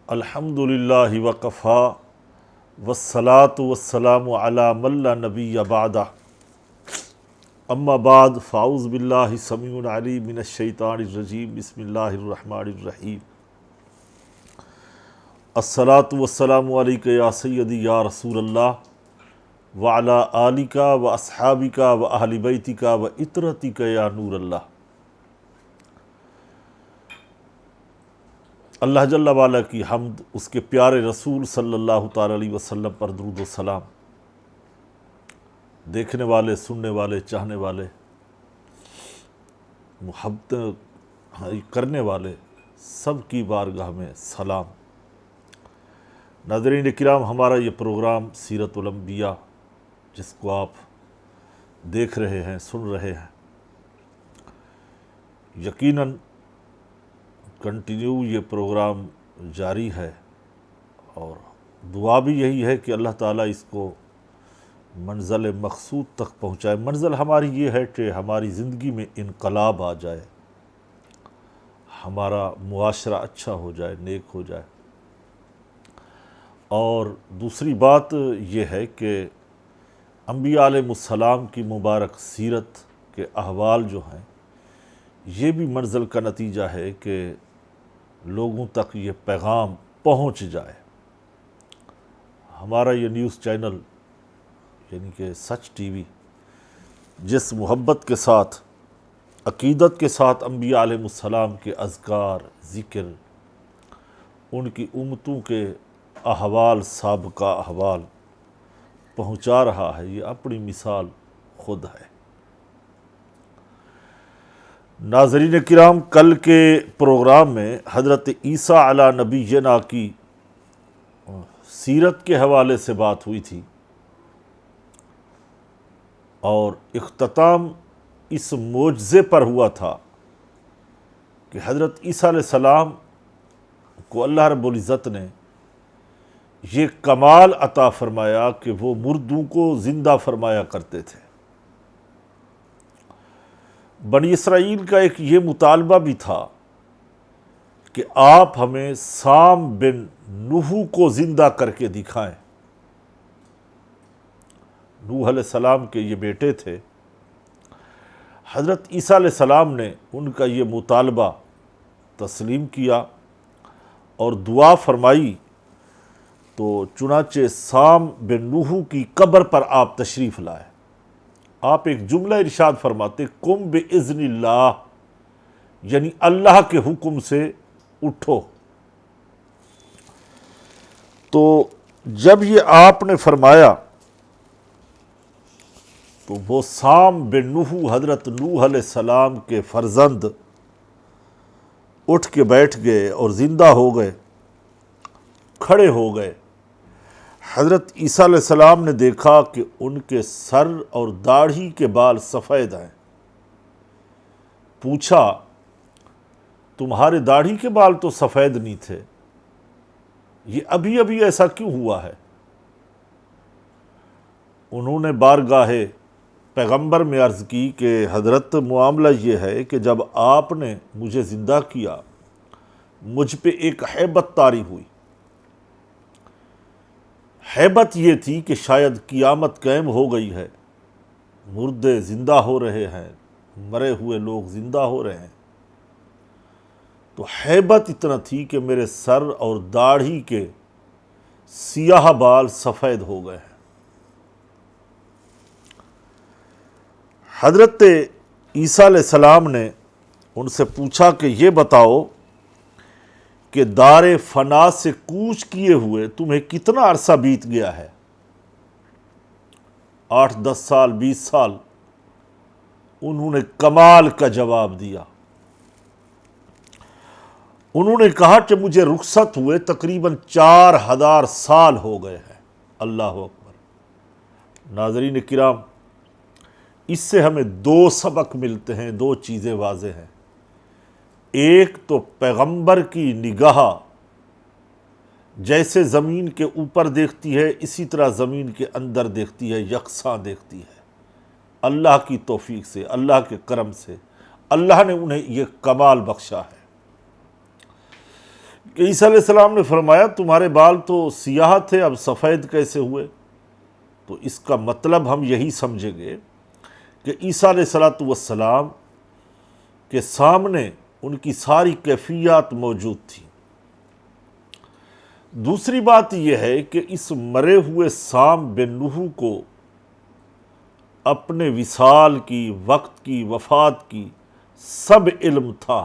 الحمدللہ وکفا والصلاة والسلام علی من لا نبی بعدہ اما بعد فاعوذ باللہ السمیع العلیم من الشیطان الرجیم بسم اللہ الرحمن الرحیم الصلاة والسلام علیک یا سیدی یا رسول اللہ وعلی آلک و اصحابک و اہل بیتک و اطرتک یا نور اللہ۔ اللہ جل وعلا کی حمد، اس کے پیارے رسول صلی اللہ تعالی علیہ وسلم پر درود و سلام، دیکھنے والے، سننے والے، چاہنے والے، محبت کرنے والے سب کی بارگاہ میں سلام۔ ناظرین کرام، ہمارا یہ پروگرام سیرت الانبیاء جس کو آپ دیکھ رہے ہیں، سن رہے ہیں، یقیناً کنٹینیو یہ پروگرام جاری ہے، اور دعا بھی یہی ہے کہ اللہ تعالیٰ اس کو منزل مقصود تک پہنچائے۔ منزل ہماری یہ ہے کہ ہماری زندگی میں انقلاب آ جائے، ہمارا معاشرہ اچھا ہو جائے، نیک ہو جائے۔ اور دوسری بات یہ ہے کہ انبیاء علیہ السلام کی مبارک سیرت کے احوال جو ہیں، یہ بھی منزل کا نتیجہ ہے کہ لوگوں تک یہ پیغام پہنچ جائے۔ ہمارا یہ نیوز چینل یعنی کہ سچ ٹی وی جس محبت کے ساتھ، عقیدت کے ساتھ انبیاء علیہ السلام کے اذکار، ذکر، ان کی امتوں کے احوال، سابقہ احوال پہنچا رہا ہے، یہ اپنی مثال خود ہے۔ ناظرین کرام، کل کے پروگرام میں حضرت عیسیٰ علی نبینا کی سیرت کے حوالے سے بات ہوئی تھی، اور اختتام اس معجزے پر ہوا تھا کہ حضرت عیسیٰ علیہ السلام کو اللہ رب العزت نے یہ کمال عطا فرمایا کہ وہ مردوں کو زندہ فرمایا کرتے تھے۔ بنی اسرائیل کا ایک یہ مطالبہ بھی تھا کہ آپ ہمیں سام بن نوح کو زندہ کر کے دکھائیں۔ نوح علیہ السلام کے یہ بیٹے تھے۔ حضرت عیسیٰ علیہ السلام نے ان کا یہ مطالبہ تسلیم کیا اور دعا فرمائی، تو چنانچہ سام بن نوح کی قبر پر آپ تشریف لائے۔ آپ ایک جملہ ارشاد فرماتے، قم باذن اللہ، یعنی اللہ کے حکم سے اٹھو۔ تو جب یہ آپ نے فرمایا تو وہ سام بن نوح، حضرت نوح علیہ السلام کے فرزند، اٹھ کے بیٹھ گئے اور زندہ ہو گئے، کھڑے ہو گئے۔ حضرت عیسیٰ علیہ السلام نے دیکھا کہ ان کے سر اور داڑھی کے بال سفید ہیں۔ پوچھا، تمہارے داڑھی کے بال تو سفید نہیں تھے، یہ ابھی ابھی ایسا کیوں ہوا ہے؟ انہوں نے بارگاہ پیغمبر میں عرض کی کہ حضرت، معاملہ یہ ہے کہ جب آپ نے مجھے زندہ کیا، مجھ پہ ایک ہیبت طاری ہوئی۔ ہیبت یہ تھی کہ شاید قیامت قائم ہو گئی ہے، مردے زندہ ہو رہے ہیں، مرے ہوئے لوگ زندہ ہو رہے ہیں۔ تو ہیبت اتنا تھی کہ میرے سر اور داڑھی کے سیاہ بال سفید ہو گئے ہیں۔ حضرت عیسیٰ علیہ السلام نے ان سے پوچھا کہ یہ بتاؤ کہ دار فنا سے کوچ کیے ہوئے تمہیں کتنا عرصہ بیت گیا ہے؟ 8 10 سال 20 سال؟ انہوں نے کمال کا جواب دیا۔ انہوں نے کہا کہ مجھے رخصت ہوئے تقریباً 4000 سال ہو گئے ہیں۔ اللہ اکبر۔ ناظرین کرام، اس سے ہمیں 2 سبق ملتے ہیں، 2 چیزیں واضح ہیں۔ ایک تو پیغمبر کی نگاہ جیسے زمین کے اوپر دیکھتی ہے، اسی طرح زمین کے اندر دیکھتی ہے، یکساں دیکھتی ہے۔ اللہ کی توفیق سے، اللہ کے کرم سے اللہ نے انہیں یہ کمال بخشا ہے۔ کہ عیسیٰ علیہ السلام نے فرمایا تمہارے بال تو سیاہ تھے، اب سفید کیسے ہوئے؟ تو اس کا مطلب ہم یہی سمجھیں گے کہ عیسیٰ علیہ السلام کے سامنے ان کی ساری کیفیات موجود تھیں۔ دوسری بات یہ ہے کہ اس مرے ہوئے سام بن نوح کو اپنے وصال کی، وقت کی، وفات کی سب علم تھا۔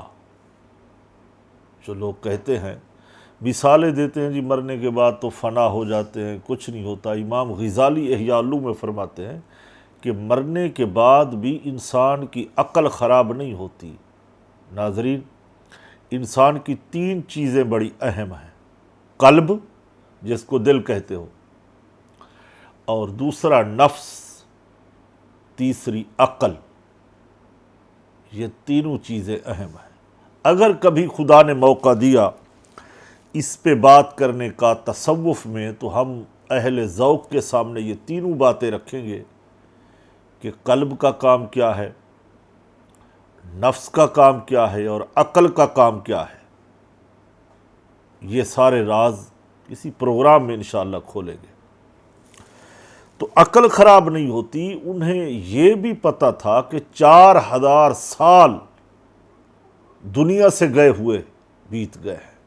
جو لوگ کہتے ہیں، مثالیں دیتے ہیں جی مرنے کے بعد تو فنا ہو جاتے ہیں، کچھ نہیں ہوتا، امام غزالی احیاء العلوم میں فرماتے ہیں کہ مرنے کے بعد بھی انسان کی عقل خراب نہیں ہوتی۔ ناظرین، انسان کی 3 چیزیں بڑی اہم ہیں: قلب، جس کو دل کہتے ہو، اور دوسرا نفس، تیسری عقل۔ یہ تینوں چیزیں اہم ہیں۔ اگر کبھی خدا نے موقع دیا اس پہ بات کرنے کا تصوف میں، تو ہم اہل ذوق کے سامنے یہ تینوں باتیں رکھیں گے کہ قلب کا کام کیا ہے، نفس کا کام کیا ہے، اور عقل کا کام کیا ہے۔ یہ سارے راز کسی پروگرام میں انشاءاللہ کھولیں گے۔ تو عقل خراب نہیں ہوتی۔ انہیں یہ بھی پتہ تھا کہ 4000 سال دنیا سے گئے ہوئے بیت گئے ہیں،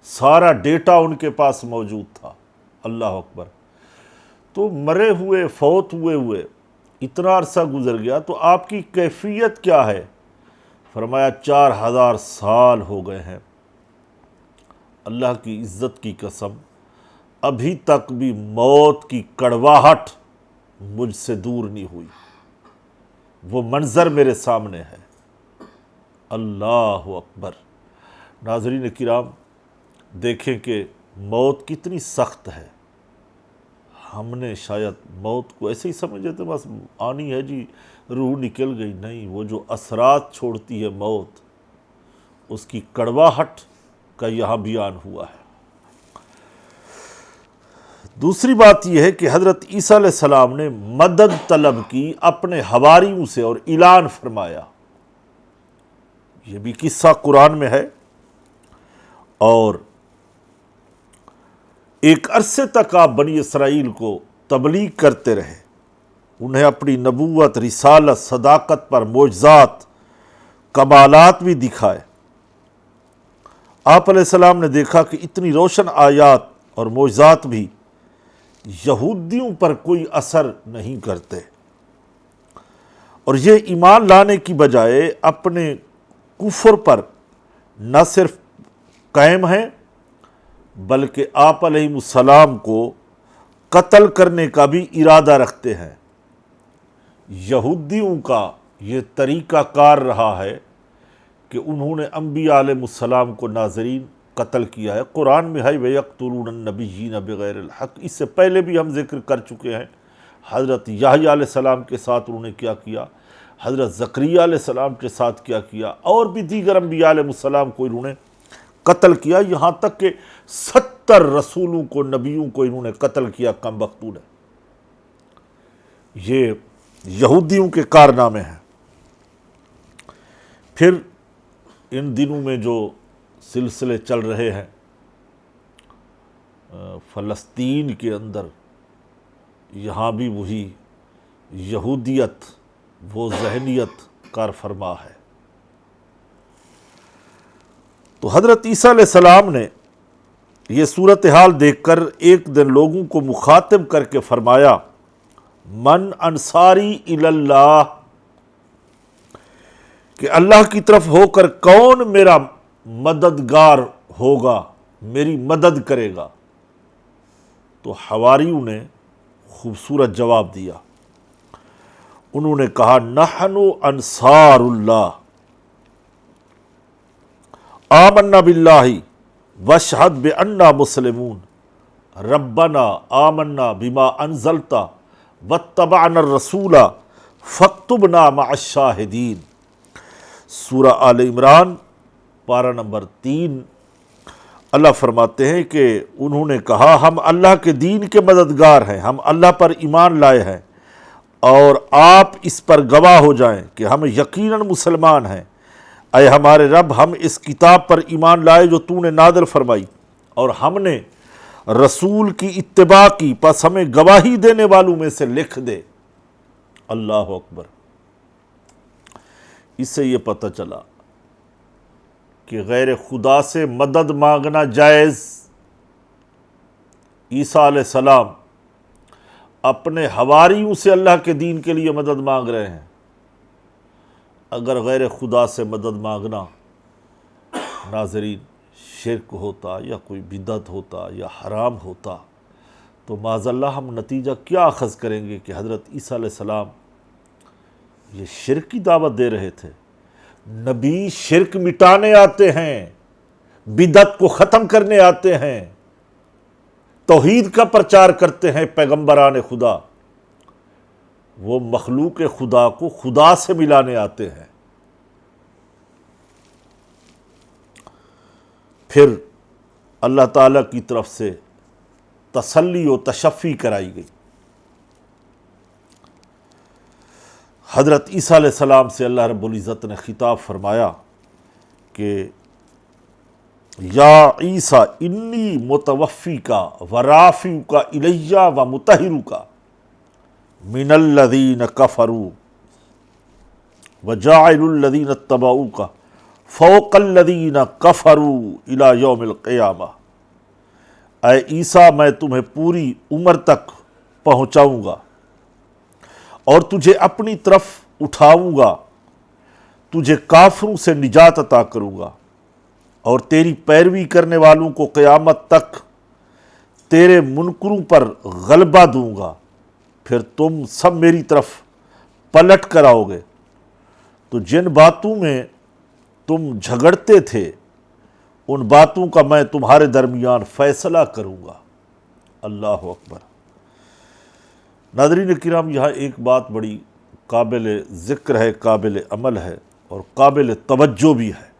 سارا ڈیٹا ان کے پاس موجود تھا۔ اللہ اکبر۔ تو مرے ہوئے، فوت ہوئے اتنا عرصہ گزر گیا، تو آپ کی کیفیت کیا ہے؟ فرمایا 4000 سال ہو گئے ہیں۔ اللہ کی عزت کی قسم، ابھی تک بھی موت کی کڑواہٹ مجھ سے دور نہیں ہوئی۔ وہ منظر میرے سامنے ہے۔ اللہ اکبر۔ ناظرین کرام، دیکھیں کہ موت کتنی سخت ہے۔ ہم نے شاید موت کو ایسے ہی سمجھے تھے، بس آنی ہے جی، روح نکل گئی۔ نہیں، وہ جو اثرات چھوڑتی ہے موت، اس کی کڑواہٹ کا یہاں بیان ہوا ہے۔ دوسری بات یہ ہے کہ حضرت عیسیٰ علیہ السلام نے مدد طلب کی اپنے حواریوں سے اور اعلان فرمایا۔ یہ بھی قصہ قرآن میں ہے، اور ایک عرصے تک آپ بنی اسرائیل کو تبلیغ کرتے رہے، انہیں اپنی نبوت، رسالت، صداقت پر معجزات، کمالات بھی دکھائے۔ آپ علیہ السلام نے دیکھا کہ اتنی روشن آیات اور معجزات بھی یہودیوں پر کوئی اثر نہیں کرتے، اور یہ ایمان لانے کی بجائے اپنے کفر پر نہ صرف قائم ہیں، بلکہ آپ علیہ السلام کو قتل کرنے کا بھی ارادہ رکھتے ہیں۔ یہودیوں کا یہ طریقہ کار رہا ہے کہ انہوں نے انبیاء علیہ السلام کو ناظرین قتل کیا ہے۔ قرآن میں ہے وَيَقْتُلُونَ النَّبِيِّينَ بِغَيْرِ الْحَقِّ۔ اس سے پہلے بھی ہم ذکر کر چکے ہیں، حضرت یحییٰ علیہ السلام کے ساتھ انہوں نے کیا کیا، حضرت زکریہ علیہ السلام کے ساتھ کیا کیا، اور بھی دیگر انبیاء علیہ السلام کو انہوں نے قتل کیا، یہاں تک کہ 70 رسولوں کو، نبیوں کو انہوں نے قتل کیا کم بختوں نے۔ یہ یہودیوں کے کارنامے ہیں۔ پھر ان دنوں میں جو سلسلے چل رہے ہیں فلسطین کے اندر، یہاں بھی وہی یہودیت، وہ ذہنیت کار فرما ہے۔ تو حضرت عیسیٰ علیہ السلام نے یہ صورتحال دیکھ کر ایک دن لوگوں کو مخاطب کر کے فرمایا، من انصاری الی اللہ، کہ اللہ کی طرف ہو کر کون میرا مددگار ہوگا، میری مدد کرے گا؟ تو حواریوں نے خوبصورت جواب دیا۔ انہوں نے کہا، نحن انصار اللہ، آمنا باللہ واشہد بأننا مسلمون، ربنا آمنا بما انزلت واتبعنا الرسول فاکتبنا مع الشاہدین۔ سورہ آل عمران پارہ نمبر 3۔ اللہ فرماتے ہیں کہ انہوں نے کہا، ہم اللہ کے دین کے مددگار ہیں، ہم اللہ پر ایمان لائے ہیں، اور آپ اس پر گواہ ہو جائیں کہ ہم یقیناً مسلمان ہیں۔ اے ہمارے رب ہم اس کتاب پر ایمان لائے جو تو نے نازل فرمائی، اور ہم نے رسول کی اتباع کی، پس ہمیں گواہی دینے والوں میں سے لکھ دے۔ اللہ اکبر۔ اس سے یہ پتہ چلا کہ غیر خدا سے مدد مانگنا جائز۔ عیسیٰ علیہ السلام اپنے حواریوں سے اللہ کے دین کے لیے مدد مانگ رہے ہیں۔ اگر غیر خدا سے مدد مانگنا ناظرین شرک ہوتا یا کوئی بدعت ہوتا یا حرام ہوتا تو معاذ اللہ ہم نتیجہ کیا اخذ کریں گے کہ حضرت عیسیٰ علیہ السلام یہ شرک کی دعوت دے رہے تھے۔ نبی شرک مٹانے آتے ہیں، بدعت کو ختم کرنے آتے ہیں، توحید کا پرچار کرتے ہیں پیغمبران خدا۔ وہ مخلوق خدا کو خدا سے ملانے آتے ہیں۔ پھر اللہ تعالیٰ کی طرف سے تسلی و تشفی کرائی گئی۔ حضرت عیسیٰ علیہ السلام سے اللہ رب العزت نے خطاب فرمایا کہ یا عیسیٰ انی متوفیکا ورافعک الیہ ومطہرک من الذین کفروا وجاعل الذین اتبعوک فوق الذین کفروا الی یوم القیامہ۔ اے عیسیٰ میں تمہیں پوری عمر تک پہنچاؤں گا اور تجھے اپنی طرف اٹھاؤں گا، تجھے کافروں سے نجات عطا کروں گا اور تیری پیروی کرنے والوں کو قیامت تک تیرے منکروں پر غلبہ دوں گا۔ پھر تم سب میری طرف پلٹ کر آؤ گے تو جن باتوں میں تم جھگڑتے تھے ان باتوں کا میں تمہارے درمیان فیصلہ کروں گا۔ اللہ اکبر۔ ناظرین کرام، یہاں ایک بات بڑی قابل ذکر ہے، قابل عمل ہے اور قابل توجہ بھی ہے۔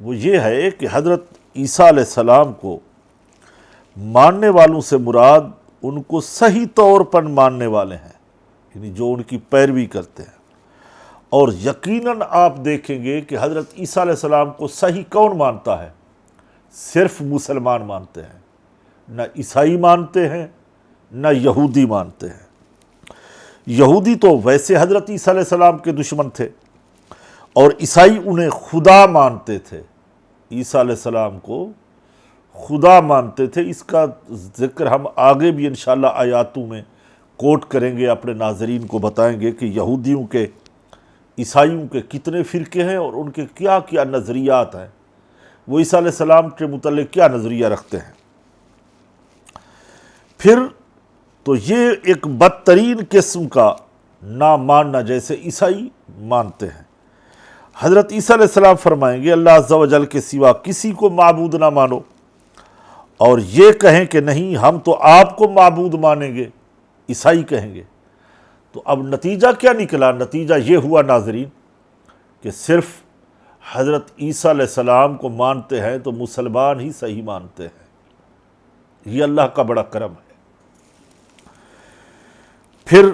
وہ یہ ہے کہ حضرت عیسیٰ علیہ السلام کو ماننے والوں سے مراد ان کو صحیح طور پر ماننے والے ہیں، یعنی جو ان کی پیروی کرتے ہیں۔ اور یقیناً آپ دیکھیں گے کہ حضرت عیسیٰ علیہ السلام کو صحیح کون مانتا ہے؟ صرف مسلمان مانتے ہیں، نہ عیسائی مانتے ہیں نہ یہودی مانتے ہیں۔ یہودی تو ویسے حضرت عیسیٰ علیہ السلام کے دشمن تھے اور عیسائی انہیں خدا مانتے تھے، عیسیٰ علیہ السلام کو خدا مانتے تھے۔ اس کا ذکر ہم آگے بھی انشاءاللہ آیاتوں میں کوٹ کریں گے، اپنے ناظرین کو بتائیں گے کہ یہودیوں کے، عیسائیوں کے کتنے فرقے ہیں اور ان کے کیا کیا نظریات ہیں، وہ عیسیٰ علیہ السلام کے متعلق کیا نظریہ رکھتے ہیں۔ پھر تو یہ ایک بدترین قسم کا نہ ماننا جیسے عیسائی مانتے ہیں۔ حضرت عیسیٰ علیہ السلام فرمائیں گے اللہ عز و جل کے سوا کسی کو معبود نہ مانو، اور یہ کہیں کہ نہیں ہم تو آپ کو معبود مانیں گے، عیسائی کہیں گے۔ تو اب نتیجہ کیا نکلا؟ نتیجہ یہ ہوا ناظرین کہ صرف حضرت عیسیٰ علیہ السلام کو مانتے ہیں تو مسلمان ہی صحیح مانتے ہیں۔ یہ اللہ کا بڑا کرم ہے۔ پھر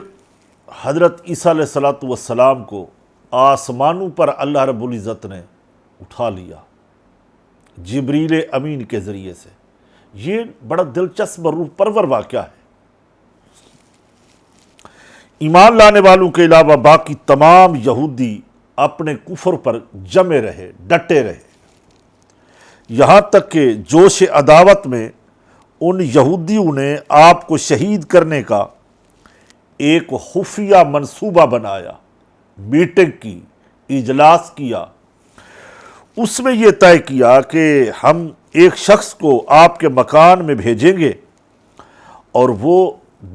حضرت عیسیٰ علیہ السلام کو آسمانوں پر اللہ رب العزت نے اٹھا لیا جبریل امین کے ذریعے سے۔ یہ بڑا دلچسپ روح پرور واقعہ ہے۔ ایمان لانے والوں کے علاوہ باقی تمام یہودی اپنے کفر پر جمے رہے، ڈٹے رہے، یہاں تک کہ جوش عداوت میں ان یہودیوں نے آپ کو شہید کرنے کا ایک خفیہ منصوبہ بنایا، میٹنگ کی، اجلاس کیا۔ اس میں یہ طے کیا کہ ہم ایک شخص کو آپ کے مکان میں بھیجیں گے اور وہ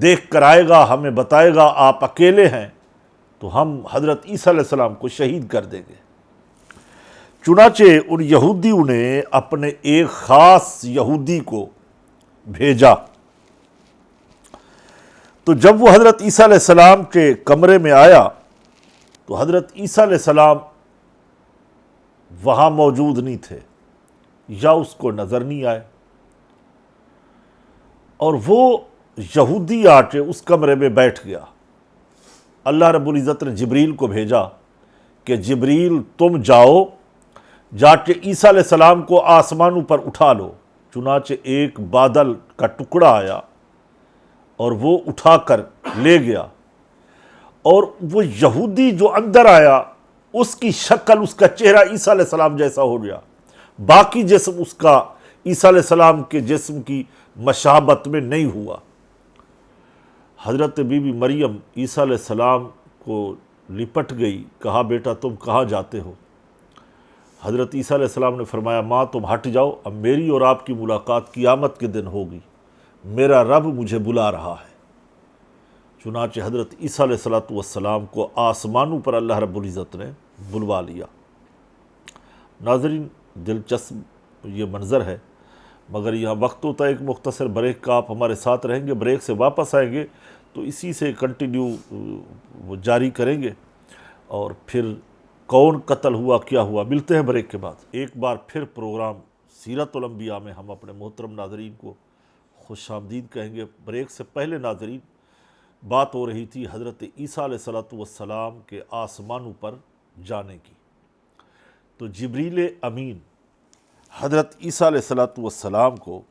دیکھ کر آئے گا، ہمیں بتائے گا آپ اکیلے ہیں تو ہم حضرت عیسیٰ علیہ السلام کو شہید کر دیں گے۔ چنانچہ ان یہودیوں نے اپنے ایک خاص یہودی کو بھیجا۔ تو جب وہ حضرت عیسیٰ علیہ السلام کے کمرے میں آیا تو حضرت عیسیٰ علیہ السلام وہاں موجود نہیں تھے یا اس کو نظر نہیں آئے، اور وہ یہودی آ کے اس کمرے میں بیٹھ گیا۔ اللہ رب العزت نے جبریل کو بھیجا کہ جبریل تم جاؤ جا کے عیسیٰ علیہ السلام کو آسمانوں پر اٹھا لو۔ چنانچہ ایک بادل کا ٹکڑا آیا اور وہ اٹھا کر لے گیا، اور وہ یہودی جو اندر آیا اس کی شکل، اس کا چہرہ عیسیٰ علیہ السلام جیسا ہو گیا، باقی جسم اس کا عیسیٰ علیہ السلام کے جسم کی مشابت میں نہیں ہوا۔ حضرت بی بی مریم عیسیٰ علیہ السلام کو لپٹ گئی، کہا بیٹا تم کہاں جاتے ہو؟ حضرت عیسیٰ علیہ السلام نے فرمایا ماں تم ہٹ جاؤ، اب میری اور آپ کی ملاقات قیامت کے دن ہوگی، میرا رب مجھے بلا رہا ہے۔ چنانچہ حضرت عیسیٰ علیہ السلام کو آسمانوں پر اللہ رب العزت نے بلوا لیا۔ ناظرین دلچسپ یہ منظر ہے، مگر یہاں وقت ہوتا ہے ایک مختصر بریک کا، آپ ہمارے ساتھ رہیں گے، بریک سے واپس آئیں گے تو اسی سے کنٹینیو وہ جاری کریں گے، اور پھر کون قتل ہوا کیا ہوا، ملتے ہیں بریک کے بعد۔ ایک بار پھر پروگرام سیرت الانبیاء میں ہم اپنے محترم ناظرین کو خوش آمدید کہیں گے۔ بریک سے پہلے ناظرین بات ہو رہی تھی حضرت عیسیٰ علیہ السلام کے آسمانوں پر جانے کی، تو جبریل امین حضرت عیسیٰ علیہ السلام کو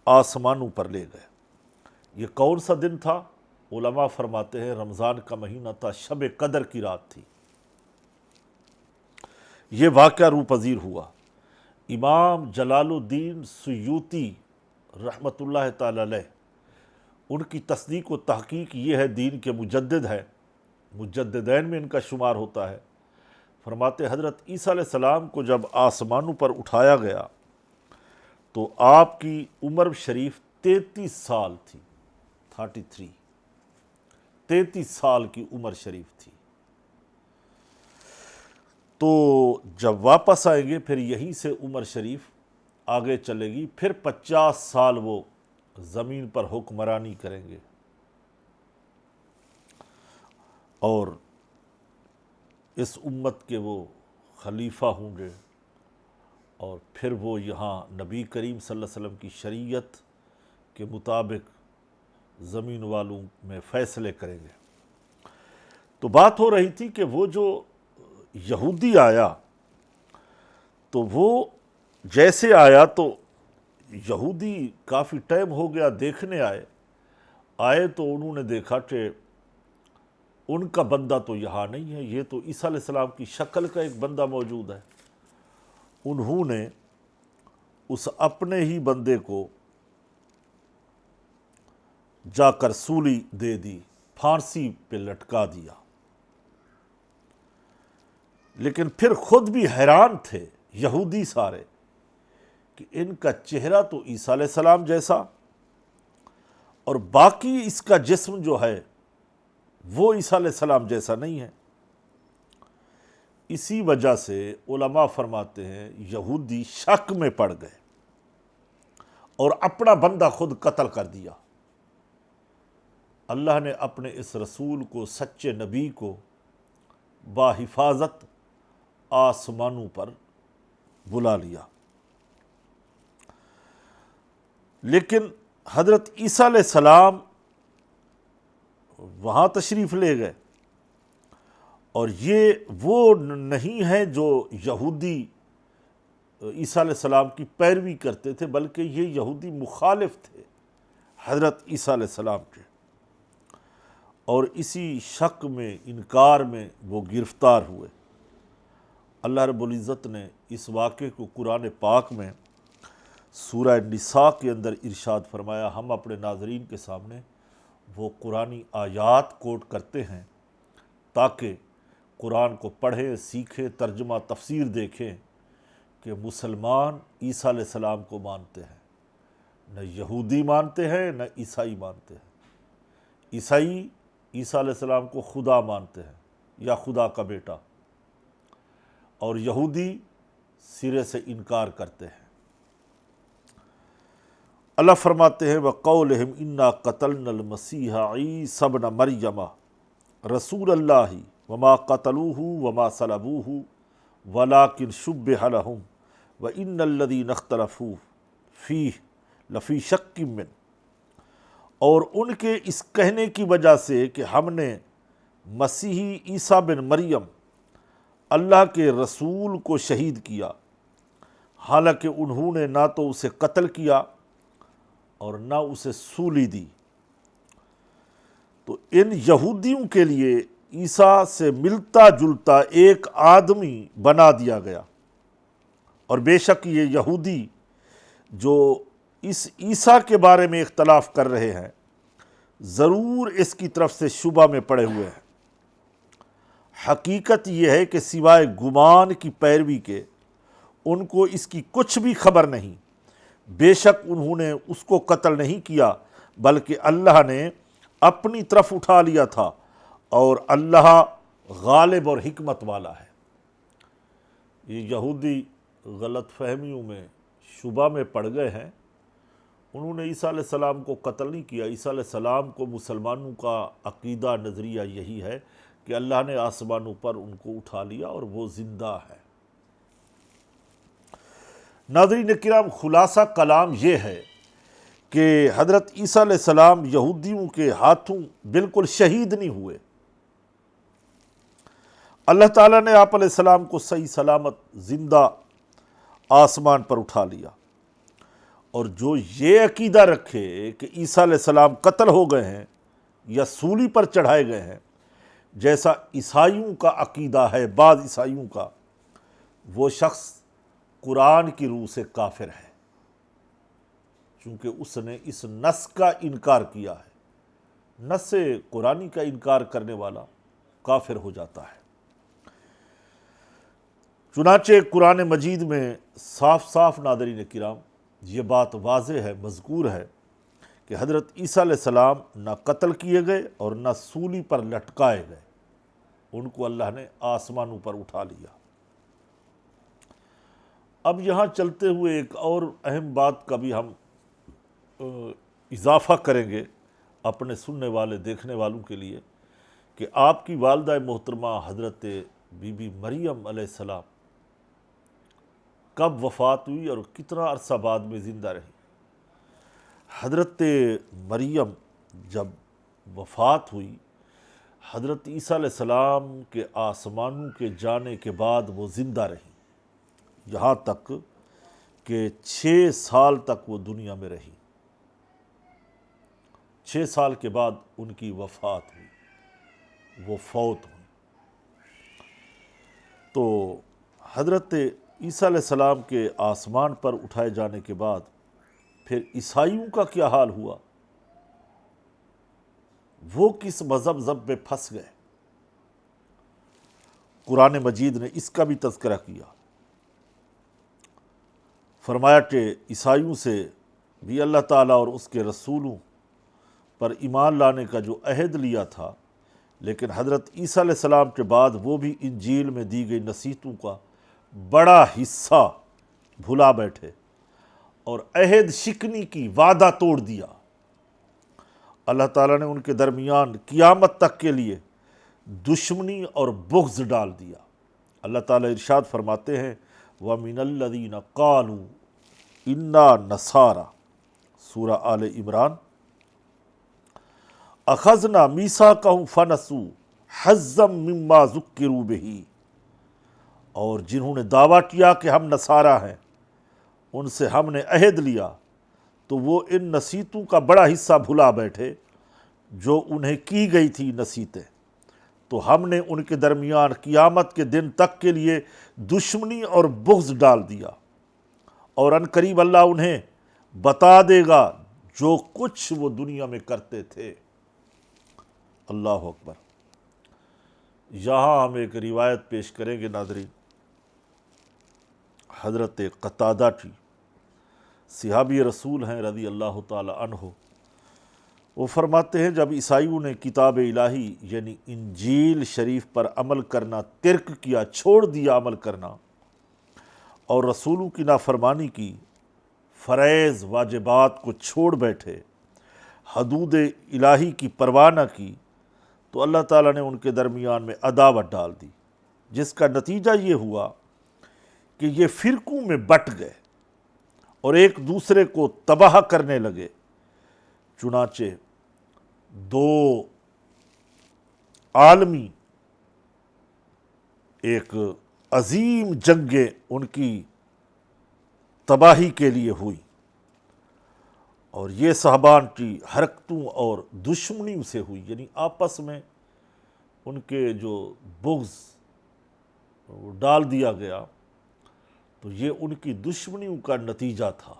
آسمانوں پر لے گئے۔ یہ کون سا دن تھا؟ علماء فرماتے ہیں رمضان کا مہینہ تھا، شب قدر کی رات تھی۔ یہ واقعہ روح پذیر ہوا۔ امام جلال الدین سیوطی رحمۃ اللہ تعالی علیہ، ان کی تصدیق و تحقیق یہ ہے، دین کے مجدد ہے، مجددین میں ان کا شمار ہوتا ہے۔ فرماتے حضرت عیسیٰ علیہ السلام کو جب آسمانوں پر اٹھایا گیا تو آپ کی عمر شریف 33 سال تھی، 33 سال کی عمر شریف تھی۔ تو جب واپس آئیں گے پھر یہیں سے عمر شریف آگے چلے گی، پھر 50 سال وہ زمین پر حکمرانی کریں گے، اور اس امت کے وہ خلیفہ ہوں گے، اور پھر وہ یہاں نبی کریم صلی اللہ علیہ وسلم کی شریعت کے مطابق زمین والوں میں فیصلے کریں گے۔ تو بات ہو رہی تھی کہ وہ جو یہودی آیا تو وہ جیسے آیا تو یہودی کافی ٹائم ہو گیا دیکھنے آئے تو انہوں نے دیکھا کہ ان کا بندہ تو یہاں نہیں ہے، یہ تو عیسیٰ علیہ السلام کی شکل کا ایک بندہ موجود ہے۔ انہوں نے اس اپنے ہی بندے کو جا کر سولی دے دی، پھانسی پہ لٹکا دیا۔ لیکن پھر خود بھی حیران تھے یہودی سارے کہ ان کا چہرہ تو عیسیٰ علیہ السلام جیسا، اور باقی اس کا جسم جو ہے وہ عیسیٰ علیہ السلام جیسا نہیں ہے۔ اسی وجہ سے علماء فرماتے ہیں یہودی شک میں پڑ گئے اور اپنا بندہ خود قتل کر دیا۔ اللہ نے اپنے اس رسول کو، سچے نبی کو، باحفاظت آسمانوں پر بلا لیا۔ لیکن حضرت عیسیٰ علیہ السلام وہاں تشریف لے گئے، اور یہ وہ نہیں ہے جو یہودی عیسیٰ علیہ السلام کی پیروی کرتے تھے، بلکہ یہ یہودی مخالف تھے حضرت عیسیٰ علیہ السلام کے، اور اسی شک میں، انکار میں وہ گرفتار ہوئے۔ اللہ رب العزت نے اس واقعے کو قرآن پاک میں سورہ نساء کے اندر ارشاد فرمایا۔ ہم اپنے ناظرین کے سامنے وہ قرآنی آیات کوٹ کرتے ہیں تاکہ قرآن کو پڑھیں، سیکھیں، ترجمہ تفسیر دیکھیں کہ مسلمان عیسیٰ علیہ السلام کو مانتے ہیں، نہ یہودی مانتے ہیں نہ عیسائی مانتے ہیں۔ عیسائی عیسیٰ علیہ السلام کو خدا مانتے ہیں یا خدا کا بیٹا، اور یہودی سرے سے انکار کرتے ہیں۔ اللہ فرماتے ہیں وَقَوْلِهِمْ إِنَّا قَتَلْنَا الْمَسِيحَ عِيسَى ابْنَ مَرْيَمَ رَسُولَ اللَّهِ وَمَا قَتَلُوهُ وَمَا صَلَبُوهُ وَلَكِنْ شُبِّهَ لَهُمْ وَإِنَّ الَّذِينَ اخْتَلَفُوا فِيهِ لَفِي شَكٍّ مِّنْهُ، اور ان کے اس کہنے کی وجہ سے کہ ہم نے مسیحی عیسیٰ بن مریم اللہ کے رسول کو شہید کیا، حالانکہ انہوں نے نہ تو اسے قتل کیا اور نہ اسے سولی دی۔ تو ان یہودیوں کے لیے عیسیٰ سے ملتا جلتا ایک آدمی بنا دیا گیا، اور بے شک یہ یہودی جو اس عیسیٰ کے بارے میں اختلاف کر رہے ہیں ضرور اس کی طرف سے شبہ میں پڑے ہوئے ہیں۔ حقیقت یہ ہے کہ سوائے گمان کی پیروی کے ان کو اس کی کچھ بھی خبر نہیں۔ بے شک انہوں نے اس کو قتل نہیں کیا، بلکہ اللہ نے اپنی طرف اٹھا لیا تھا، اور اللہ غالب اور حکمت والا ہے۔ یہ یہودی غلط فہمیوں میں شبہ میں پڑ گئے ہیں۔ انہوں نے عیسیٰ علیہ السلام کو قتل نہیں کیا۔ عیسیٰ علیہ السلام کو مسلمانوں کا عقیدہ نظریہ یہی ہے کہ اللہ نے آسمانوں پر ان کو اٹھا لیا اور وہ زندہ ہے۔ ناظرین کرام، خلاصہ کلام یہ ہے کہ حضرت عیسیٰ علیہ السلام یہودیوں کے ہاتھوں بالکل شہید نہیں ہوئے۔ اللہ تعالیٰ نے آپ علیہ السلام کو صحیح سلامت زندہ آسمان پر اٹھا لیا، اور جو یہ عقیدہ رکھے کہ عیسیٰ علیہ السلام قتل ہو گئے ہیں یا سولی پر چڑھائے گئے ہیں، جیسا عیسائیوں کا عقیدہ ہے، بعض عیسائیوں کا، وہ شخص قرآن کی روح سے کافر ہے، چونکہ اس نے اس نص کا انکار کیا ہے۔ نص قرآنی کا انکار کرنے والا کافر ہو جاتا ہے۔ چنانچہ قرآن مجید میں صاف صاف ناظرین کرام یہ بات واضح ہے، مذکور ہے کہ حضرت عیسیٰ علیہ السلام نہ قتل کیے گئے اور نہ سولی پر لٹکائے گئے، ان کو اللہ نے آسمانوں پر اٹھا لیا۔ اب یہاں چلتے ہوئے ایک اور اہم بات کا بھی ہم اضافہ کریں گے اپنے سننے والے دیکھنے والوں کے لیے، کہ آپ کی والدہ محترمہ حضرت بی بی مریم علیہ السلام کب وفات ہوئی اور کتنا عرصہ بعد میں زندہ رہی۔ حضرت مریم جب وفات ہوئی، حضرت عیسیٰ علیہ السلام کے آسمانوں کے جانے کے بعد وہ زندہ رہی، یہاں تک کہ 6 سال تک وہ دنیا میں رہی۔ 6 سال کے بعد ان کی وفات ہوئی، وہ فوت ہوئی۔ تو حضرت عیسیٰ علیہ السلام کے آسمان پر اٹھائے جانے کے بعد پھر عیسائیوں کا کیا حال ہوا؟ وہ کس مذہب میں پھنس گئے؟ قرآن مجید نے اس کا بھی تذکرہ کیا، فرمایا کہ عیسائیوں سے بھی اللہ تعالیٰ اور اس کے رسولوں پر ایمان لانے کا جو عہد لیا تھا، لیکن حضرت عیسیٰ علیہ السلام کے بعد وہ بھی انجیل میں دی گئی نصیحتوں کا بڑا حصہ بھلا بیٹھے اور عہد شکنی کی وعدہ توڑ دیا۔ اللہ تعالیٰ نے ان کے درمیان قیامت تک کے لیے دشمنی اور بغض ڈال دیا۔ اللہ تعالیٰ ارشاد فرماتے ہیں وَمِنَ الَّذِينَ قَالُوا إِنَّا نَصَارَى، سورہ آل عمران، أَخَذْنَا مِيثَاقَهُمْ فَنَسُوا حَظًّا مِّمَّا ذُكِّرُوا بِهِ، اور جنہوں نے دعویٰ کیا کہ ہم نصارہ ہیں، ان سے ہم نے عہد لیا تو وہ ان نصیحتوں کا بڑا حصہ بھلا بیٹھے جو انہیں کی گئی تھی نصیحتیں، تو ہم نے ان کے درمیان قیامت کے دن تک کے لیے دشمنی اور بغض ڈال دیا، اور ان قریب اللہ انہیں بتا دے گا جو کچھ وہ دنیا میں کرتے تھے۔ اللہ اکبر۔ یہاں ہم ایک روایت پیش کریں گے ناظرین، حضرت قتادہ کی، صحابی رسول ہیں رضی اللہ تعالی عنہ۔ وہ فرماتے ہیں جب عیسائیوں نے کتاب الہی یعنی انجیل شریف پر عمل کرنا ترک کیا، چھوڑ دیا عمل کرنا، اور رسولوں کی نافرمانی کی، فرائض واجبات کو چھوڑ بیٹھے، حدود الہی کی پرواہ نہ کی، تو اللہ تعالیٰ نے ان کے درمیان میں عداوت ڈال دی، جس کا نتیجہ یہ ہوا کہ یہ فرقوں میں بٹ گئے اور ایک دوسرے کو تباہ کرنے لگے۔ چنانچہ 2 عالمی ایک عظیم جنگیں ان کی تباہی کے لیے ہوئی، اور یہ صحابان کی حرکتوں اور دشمنیوں سے ہوئی، یعنی آپس میں ان کے جو بغض وہ ڈال دیا گیا، تو یہ ان کی دشمنیوں کا نتیجہ تھا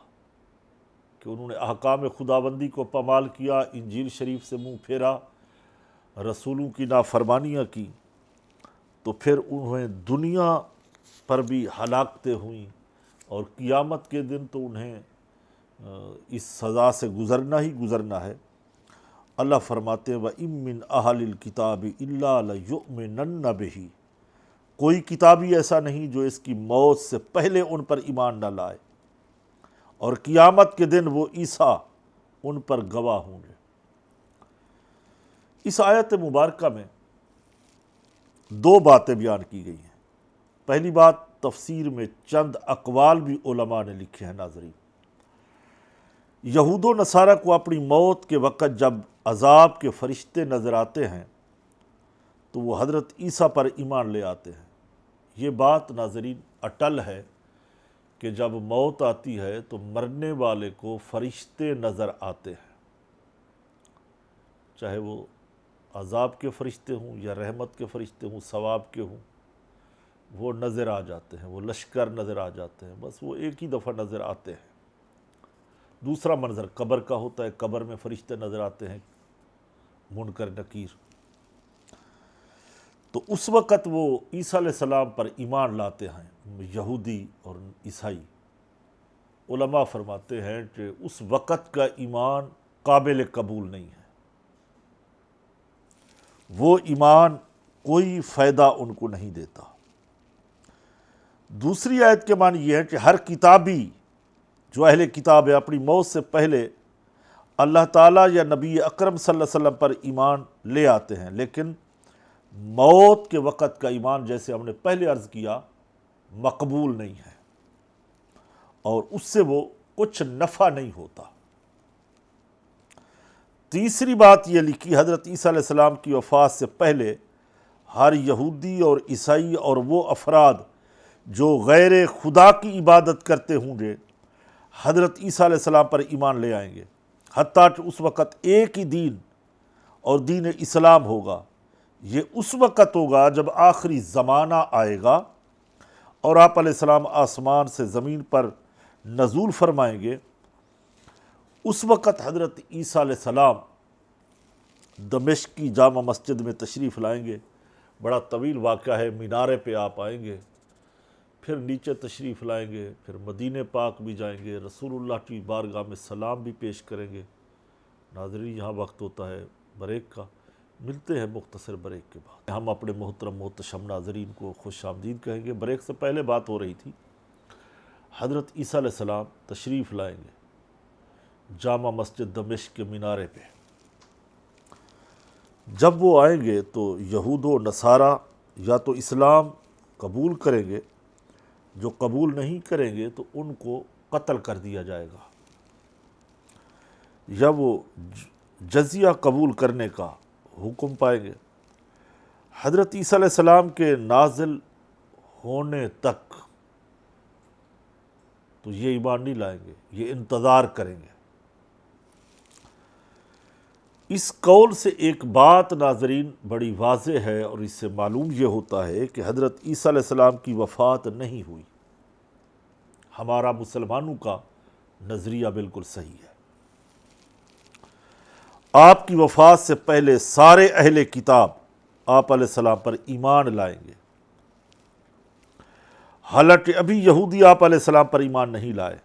کہ انہوں نے احکام خداوندی کو پامال کیا، انجیل شریف سے منہ پھیرا، رسولوں کی نافرمانیاں کی، تو پھر انہیں دنیا پر بھی ہلاکتیں ہوئیں، اور قیامت کے دن تو انہیں اس سزا سے گزرنا ہی گزرنا ہے۔ اللہ فرماتے ہیں وَإِن مِّنْ أَهْلِ الْكِتَابِ إِلَّا لَيُؤْمِنَنَّ بِهِ، کوئی کتابی ایسا نہیں جو اس کی موت سے پہلے ان پر ایمان نہ لائے، اور قیامت کے دن وہ عیسیٰ ان پر گواہ ہوں گے۔ اس آیت مبارکہ میں دو باتیں بیان کی گئی ہیں۔ پہلی بات، تفسیر میں چند اقوال بھی علماء نے لکھے ہیں۔ ناظرین، یہود و نصارہ کو اپنی موت کے وقت جب عذاب کے فرشتے نظر آتے ہیں تو وہ حضرت عیسیٰ پر ایمان لے آتے ہیں۔ یہ بات ناظرین اٹل ہے کہ جب موت آتی ہے تو مرنے والے کو فرشتے نظر آتے ہیں، چاہے وہ عذاب کے فرشتے ہوں یا رحمت کے فرشتے ہوں، ثواب کے ہوں، وہ نظر آ جاتے ہیں، وہ لشکر نظر آ جاتے ہیں، بس وہ ایک ہی دفعہ نظر آتے ہیں۔ دوسرا منظر قبر کا ہوتا ہے، قبر میں فرشتے نظر آتے ہیں، منکر نکیر، تو اس وقت وہ عیسیٰ علیہ السلام پر ایمان لاتے ہیں، یہودی اور عیسائی۔ علماء فرماتے ہیں کہ اس وقت کا ایمان قابل قبول نہیں ہے، وہ ایمان کوئی فائدہ ان کو نہیں دیتا۔ دوسری آیت کے معنی یہ ہے کہ ہر کتابی جو اہل کتاب ہے اپنی موت سے پہلے اللہ تعالیٰ یا نبی اکرم صلی اللہ علیہ وسلم پر ایمان لے آتے ہیں، لیکن موت کے وقت کا ایمان، جیسے ہم نے پہلے عرض کیا، مقبول نہیں ہے، اور اس سے وہ کچھ نفع نہیں ہوتا۔ تیسری بات یہ لکھی، حضرت عیسیٰ علیہ السلام کی وفات سے پہلے ہر یہودی اور عیسائی اور وہ افراد جو غیر خدا کی عبادت کرتے ہوں گے حضرت عیسیٰ علیہ السلام پر ایمان لے آئیں گے، حتیٰ کہ اس وقت ایک ہی دین اور دین اسلام ہوگا۔ یہ اس وقت ہوگا جب آخری زمانہ آئے گا اور آپ علیہ السلام آسمان سے زمین پر نزول فرمائیں گے۔ اس وقت حضرت عیسیٰ علیہ السلام دمشق کی جامع مسجد میں تشریف لائیں گے۔ بڑا طویل واقعہ ہے، مینارے پہ آپ آئیں گے، پھر نیچے تشریف لائیں گے، پھر مدینہ پاک بھی جائیں گے، رسول اللہ کی بارگاہ میں سلام بھی پیش کریں گے۔ ناظرین، یہاں وقت ہوتا ہے بریک کا، ملتے ہیں مختصر بریک کے بعد۔ ہم اپنے محترم محتشم ناظرین کو خوش آمدید کہیں گے۔ بریک سے پہلے بات ہو رہی تھی، حضرت عیسیٰ علیہ السلام تشریف لائیں گے جامع مسجد دمشق کے مینارے پہ۔ جب وہ آئیں گے تو یہود و نصارہ یا تو اسلام قبول کریں گے، جو قبول نہیں کریں گے تو ان کو قتل کر دیا جائے گا، یا وہ جزیہ قبول کرنے کا حکم پائیں گے۔ حضرت عیسیٰ علیہ السلام کے نازل ہونے تک تو یہ ایمان نہیں لائیں گے، یہ انتظار کریں گے۔ اس قول سے ایک بات ناظرین بڑی واضح ہے، اور اس سے معلوم یہ ہوتا ہے کہ حضرت عیسیٰ علیہ السلام کی وفات نہیں ہوئی۔ ہمارا مسلمانوں کا نظریہ بالکل صحیح ہے۔ آپ کی وفات سے پہلے سارے اہل کتاب آپ علیہ السلام پر ایمان لائیں گے، حالانکہ ابھی یہودی آپ علیہ السلام پر ایمان نہیں لائے۔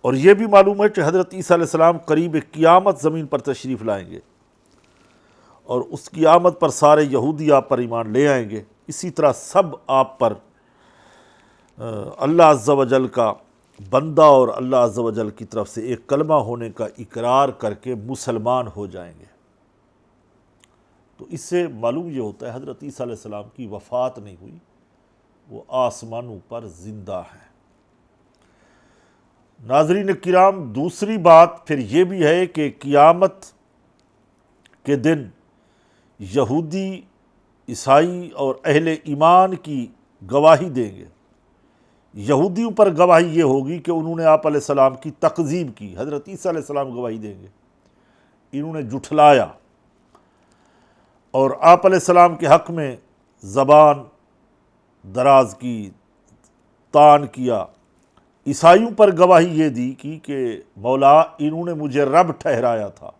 اور یہ بھی معلوم ہے کہ حضرت عیسیٰ علیہ السلام قریب قیامت زمین پر تشریف لائیں گے، اور اس کی آمد پر سارے یہودی آپ پر ایمان لے آئیں گے۔ اسی طرح سب آپ پر اللہ عز و جل کا بندہ اور اللہ عز و جل کی طرف سے ایک کلمہ ہونے کا اقرار کر کے مسلمان ہو جائیں گے۔ تو اس سے معلوم یہ ہوتا ہے حضرت عیسیٰ علیہ السلام کی وفات نہیں ہوئی، وہ آسمانوں پر زندہ ہیں۔ ناظرین کرام، دوسری بات پھر یہ بھی ہے کہ قیامت کے دن یہودی عیسائی اور اہل ایمان کی گواہی دیں گے۔ یہودیوں پر گواہی یہ ہوگی کہ انہوں نے آپ علیہ السلام کی تکذیب کی، حضرت عیسیٰ علیہ السلام گواہی دیں گے، انہوں نے جھٹلایا اور آپ علیہ السلام کے حق میں زبان دراز کی، طعن کیا۔ عیسائیوں پر گواہی یہ دی کہ مولا انہوں نے مجھے رب ٹھہرایا تھا،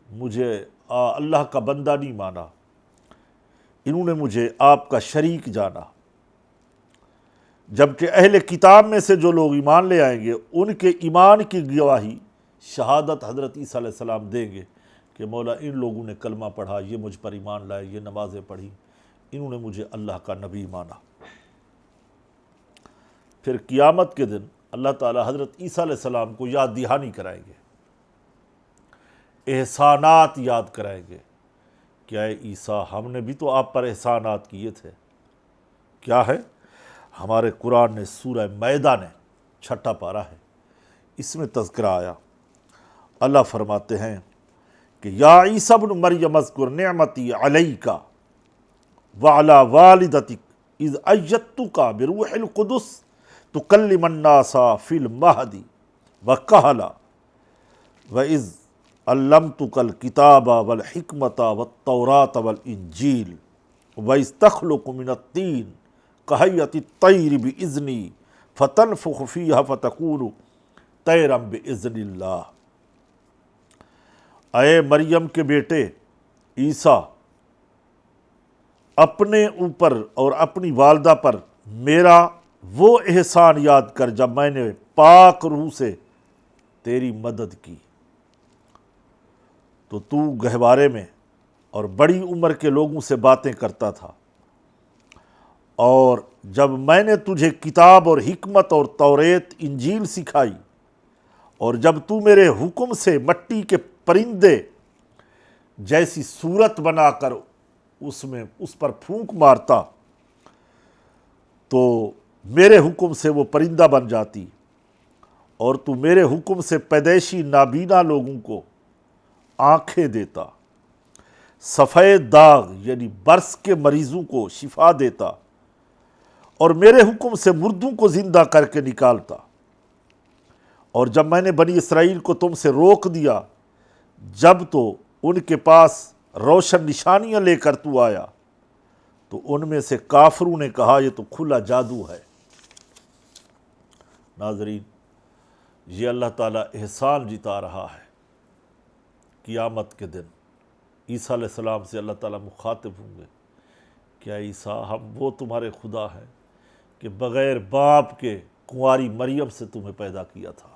مجھے اللہ کا بندہ نہیں مانا، انہوں نے مجھے آپ کا شریک جانا۔ جبکہ اہل کتاب میں سے جو لوگ ایمان لے آئیں گے ان کے ایمان کی گواہی شہادت حضرت عیسیٰ علیہ السلام دیں گے کہ مولا ان لوگوں نے کلمہ پڑھا، یہ مجھ پر ایمان لائے، یہ نمازیں پڑھی، انہوں نے مجھے اللہ کا نبی مانا۔ پھر قیامت کے دن اللہ تعالی حضرت عیسیٰ علیہ السلام کو یاد دہانی کرائیں گے، احسانات یاد کرائیں گے کہ اے عیسیٰ ہم نے بھی تو آپ پر احسانات کیے تھے۔ کیا ہے؟ ہمارے قرآن نے سورہ مائدہ نے 6 پارہ ہے، اس میں تذکرہ آیا۔ اللہ فرماتے ہیں کہ یا عیسیٰ ابن مریم اذکر نعمتی علیک وعلی والدتک اذ ایدتک بروح القدس تکلم الناس فی المہد وکہلا واذ علمتک الکتاب والحکمت والتوراۃ والانجیل واذ تخلق من الطین کہیۃ الطیر باذنی فتنفخ فیہا فتکون طیرا باذن اللہ۔ اے مریم کے بیٹے عیسیٰ، اپنے اوپر اور اپنی والدہ پر میرا وہ احسان یاد کر جب میں نے پاک روح سے تیری مدد کی تو گہوارے میں اور بڑی عمر کے لوگوں سے باتیں کرتا تھا، اور جب میں نے تجھے کتاب اور حکمت اور توریت انجیل سکھائی، اور جب تو میرے حکم سے مٹی کے پرندے جیسی صورت بنا کر اس پر پھونک مارتا تو میرے حکم سے وہ پرندہ بن جاتی، اور تو میرے حکم سے پیدائشی نابینا لوگوں کو آنکھیں دیتا، سفید داغ یعنی برس کے مریضوں کو شفا دیتا، اور میرے حکم سے مردوں کو زندہ کر کے نکالتا۔ اور جب میں نے بنی اسرائیل کو تم سے روک دیا جب تو ان کے پاس روشن نشانیاں لے کر تو آیا، تو ان میں سے کافروں نے کہا یہ تو کھلا جادو ہے۔ ناظرین، یہ اللہ تعالیٰ احسان جتا رہا ہے۔ قیامت کے دن عیسیٰ علیہ السلام سے اللہ تعالیٰ مخاطب ہوں گے، کیا عیسیٰ ہم وہ تمہارے خدا ہیں کہ بغیر باپ کے کنواری مریم سے تمہیں پیدا کیا تھا۔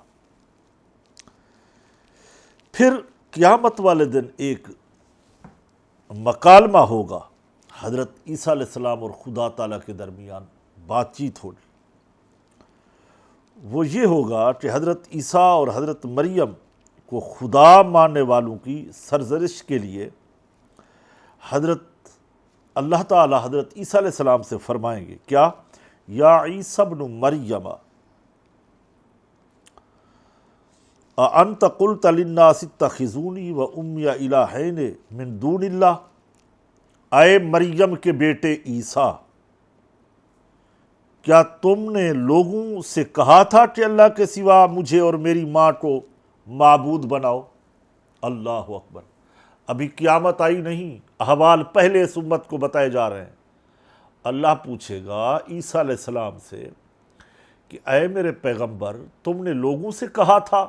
پھر قیامت والے دن ایک مکالمہ ہوگا حضرت عیسیٰ علیہ السلام اور خدا تعالیٰ کے درمیان بات چیت ہوگی۔ وہ یہ ہوگا کہ حضرت عیسیٰ اور حضرت مریم کو خدا ماننے والوں کی سرزنش کے لیے اللہ تعالیٰ حضرت عیسیٰ علیہ السلام سے فرمائیں گے، کیا یا عیسیٰ ابن مریم اَأَنْتَ قُلْتَ لِلنَّاسِ اتَّخِذُونِي وَأُمِّيَ إِلَٰهَيْنِ مِن دُونِ اللَّهِ۔ اے مریم کے بیٹے عیسیٰ، کیا تم نے لوگوں سے کہا تھا کہ اللہ کے سوا مجھے اور میری ماں کو معبود بناؤ؟ اللہ اکبر! ابھی قیامت آئی نہیں، احوال پہلے اس امت کو بتائے جا رہے ہیں۔ اللہ پوچھے گا عیسیٰ علیہ السلام سے کہ اے میرے پیغمبر، تم نے لوگوں سے کہا تھا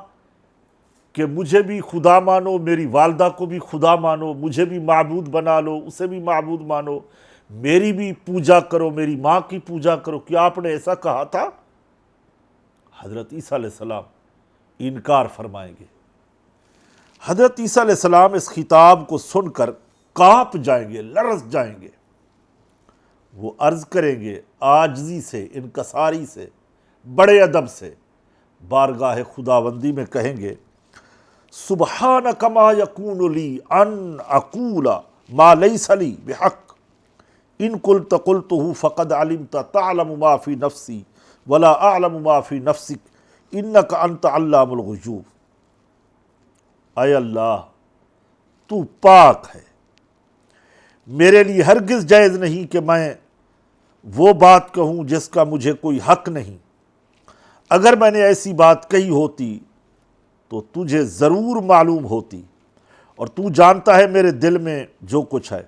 کہ مجھے بھی خدا مانو، میری والدہ کو بھی خدا مانو، مجھے بھی معبود بنا لو، اسے بھی معبود مانو، میری بھی پوجا کرو، میری ماں کی پوجا کرو، کیا آپ نے ایسا کہا تھا؟ حضرت عیسیٰ علیہ السلام انکار فرمائیں گے۔ حضرت عیسیٰ علیہ السلام اس خطاب کو سن کر کانپ جائیں گے، لرز جائیں گے۔ وہ عرض کریں گے عاجزی سے، انکساری سے، بڑے ادب سے، بارگاہ خداوندی میں کہیں گے سبحانک ما یکون لی ان اقول ما لیس لی بحق ان قلت قلتہ فقد علمت تعلم ما فی نفسی ولا اعلم ما فی نفسک انک انت علام الغیوب۔ اے اللہ، تو پاک ہے، میرے لیے ہرگز جائز نہیں کہ میں وہ بات کہوں جس کا مجھے کوئی حق نہیں۔ اگر میں نے ایسی بات کہی ہوتی تو تجھے ضرور معلوم ہوتی، اور تو جانتا ہے میرے دل میں جو کچھ ہے،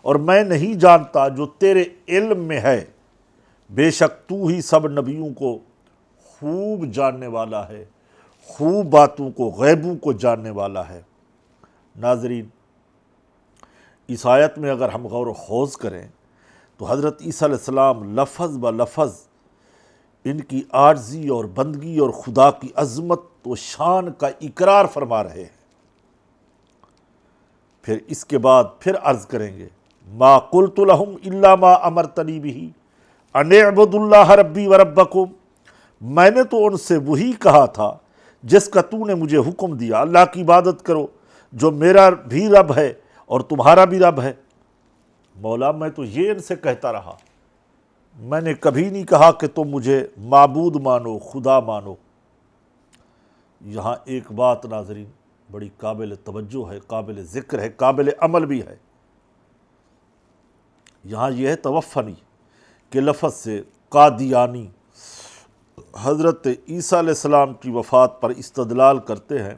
اور میں نہیں جانتا جو تیرے علم میں ہے۔ بے شک تو ہی سب نبیوں کو خوب جاننے والا ہے، خوب باتوں کو، غیبوں کو جاننے والا ہے۔ ناظرین، اس آیت میں اگر ہم غور و خوض کریں تو حضرت عیسیٰ علیہ السلام لفظ ب لفظ ان کی عاجزی اور بندگی اور خدا کی عظمت و شان کا اقرار فرما رہے ہیں۔ پھر اس کے بعد پھر عرض کریں گے، ما قلت لہم الا ما امرتنی بہ ان اعبدوا اللہ ربی وربکم، میں نے تو ان سے وہی کہا تھا جس کا تو نے مجھے حکم دیا، اللہ کی عبادت کرو جو میرا بھی رب ہے اور تمہارا بھی رب ہے۔ مولا میں تو یہ ان سے کہتا رہا، میں نے کبھی نہیں کہا کہ تم مجھے معبود مانو، خدا مانو۔ یہاں ایک بات ناظرین بڑی قابل توجہ ہے، قابل ذکر ہے، قابل عمل بھی ہے۔ یہاں یہ ہے توفنی کہ لفظ سے قادیانی حضرت عیسیٰ علیہ السلام کی وفات پر استدلال کرتے ہیں،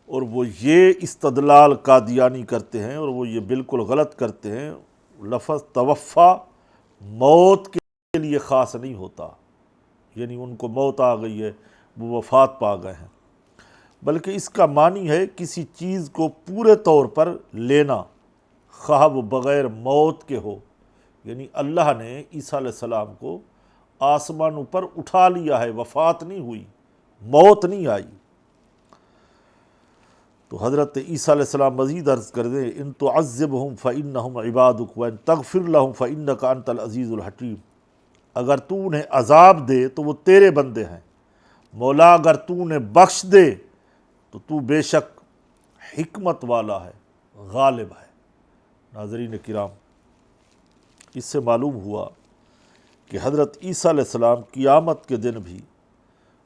اور وہ یہ استدلال قادیانی کرتے ہیں، اور وہ یہ بالکل غلط کرتے ہیں۔ لفظ توفا موت کے لیے خاص نہیں ہوتا، یعنی ان کو موت آ گئی ہے، وہ وفات پا گئے ہیں، بلکہ اس کا معنی ہے کسی چیز کو پورے طور پر لینا، خواہ وہ بغیر موت کے ہو۔ یعنی اللہ نے عیسیٰ علیہ السلام کو آسمانوں پر اٹھا لیا ہے، وفات نہیں ہوئی، موت نہیں آئی۔ تو حضرت عیسیٰ علیہ السلام مزید عرض کر دیں، ان تعذبہم فإنہم عبادک وان تغفر لہم فإنک انت العزیز الحکیم، اگر تو انہیں عذاب دے تو وہ تیرے بندے ہیں، مولا اگر تو انہیں بخش دے تو تو بے شک حکمت والا ہے، غالب ہے۔ ناظرین کرام، اس سے معلوم ہوا کہ حضرت عیسیٰ علیہ السلام قیامت کے دن بھی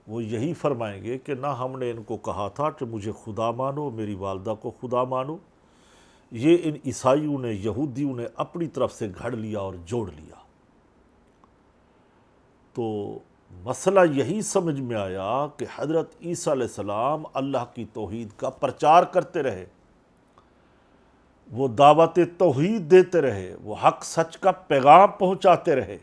وہ یہی فرمائیں گے کہ نہ ہم نے ان کو کہا تھا کہ مجھے خدا مانو، میری والدہ کو خدا مانو، یہ ان عیسائیوں نے، یہودیوں نے اپنی طرف سے گھڑ لیا اور جوڑ لیا۔ تو مسئلہ یہی سمجھ میں آیا کہ حضرت عیسیٰ علیہ السلام اللہ کی توحید کا پرچار کرتے رہے، وہ دعوت توحید دیتے رہے، وہ حق سچ کا پیغام پہنچاتے رہے۔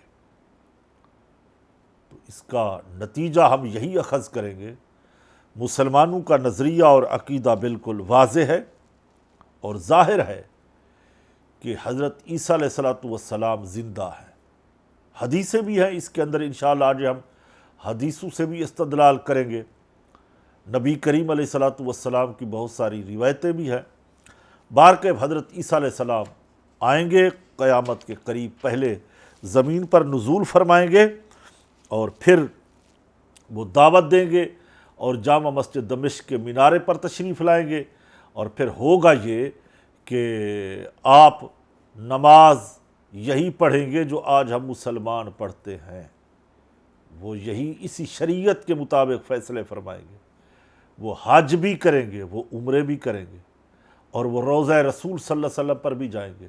تو اس کا نتیجہ ہم یہی اخذ کریں گے، مسلمانوں کا نظریہ اور عقیدہ بالکل واضح ہے اور ظاہر ہے کہ حضرت عیسیٰ علیہ السلام زندہ ہیں۔ حدیثیں بھی ہیں اس کے اندر، انشاءاللہ آج ہم حدیثوں سے بھی استدلال کریں گے۔ نبی کریم علیہ السلام کی بہت ساری روایتیں بھی ہیں۔ بارکہ حضرت عیسیٰ علیہ السلام آئیں گے قیامت کے قریب، پہلے زمین پر نزول فرمائیں گے اور پھر وہ دعوت دیں گے اور جامع مسجد دمشق کے مینارے پر تشریف لائیں گے، اور پھر ہوگا یہ کہ آپ نماز یہی پڑھیں گے جو آج ہم مسلمان پڑھتے ہیں، وہ یہی اسی شریعت کے مطابق فیصلے فرمائیں گے، وہ حج بھی کریں گے، وہ عمرے بھی کریں گے، اور وہ روضہ رسول صلی اللہ علیہ وسلم پر بھی جائیں گے،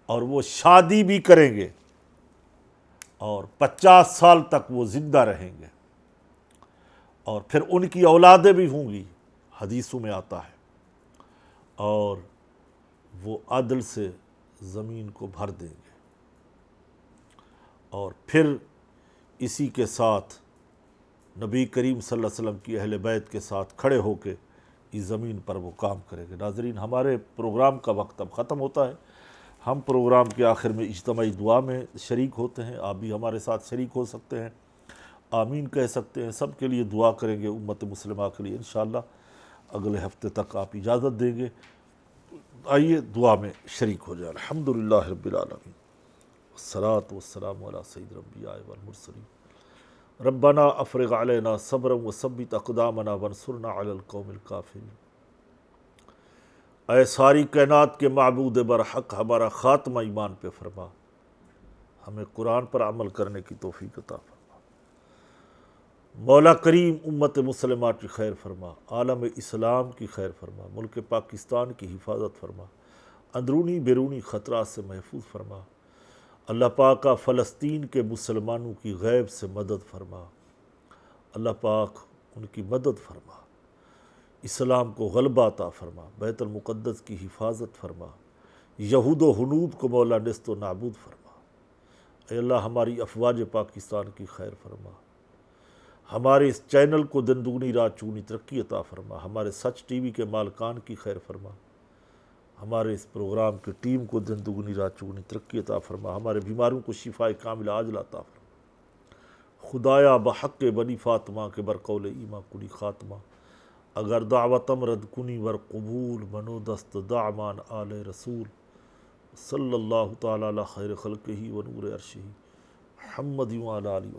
اور وہ شادی بھی کریں گے، اور 50 سال تک وہ زندہ رہیں گے، اور پھر ان کی اولادیں بھی ہوں گی، حدیثوں میں آتا ہے، اور وہ عدل سے زمین کو بھر دیں گے، اور پھر اسی کے ساتھ نبی کریم صلی اللہ علیہ وسلم کی اہل بیت کے ساتھ کھڑے ہو کے اس زمین پر وہ کام کریں گے۔ ناظرین، ہمارے پروگرام کا وقت اب ختم ہوتا ہے۔ ہم پروگرام کے آخر میں اجتماعی دعا میں شریک ہوتے ہیں، آپ بھی ہمارے ساتھ شریک ہو سکتے ہیں، آمین کہہ سکتے ہیں، سب کے لیے دعا کریں گے، امت مسلمہ کے لیے۔ انشاءاللہ اگلے ہفتے تک آپ اجازت دیں گے، آئیے دعا میں شریک ہو جائیں۔ الحمدللہ رب العالمین، والصلاة والسلام علی سید الانبیاء والمرسلین، ربنا افرغ علینا صبرا وثبت اقدامنا وانصرنا علی القوم الکافرین۔ اے ساری کائنات کے معبود برحق، ہمارا خاتمہ ایمان پہ فرما، ہمیں قرآن پر عمل کرنے کی توفیق عطا فرما۔ مولا کریم امت مسلمہ کی خیر فرما، عالم اسلام کی خیر فرما، ملک پاکستان کی حفاظت فرما، اندرونی بیرونی خطرات سے محفوظ فرما۔ اللہ پاک کا فلسطین کے مسلمانوں کی غیب سے مدد فرما۔ اللہ پاک ان کی مدد فرما، اسلام کو غلبہ عطا فرما، بیت المقدس کی حفاظت فرما، یہود و ہنود کو مولا نیست و نابود فرما۔ اے اللہ ہماری افواج پاکستان کی خیر فرما، ہمارے اس چینل کو دن دگنی رات چگنی ترقی عطا فرما، ہمارے سچ ٹی وی کے مالکان کی خیر فرما، ہمارے اس پروگرام کی ٹیم کو دن دگنی رات چگنی ترقی عطا فرما، ہمارے بیماروں کو شفاء کاملہ عاجلہ عطا فرما۔ خدایا بحق بنی فاطمہ کے برقول ایمہ کنی خاتمہ، اگر دعوتم رد کنی ور قبول منو دست دعمان آل رسول، صلی اللہ تعالی علی خیر خلقہ و نور عرشہ محمد و علی آلہ وسلم۔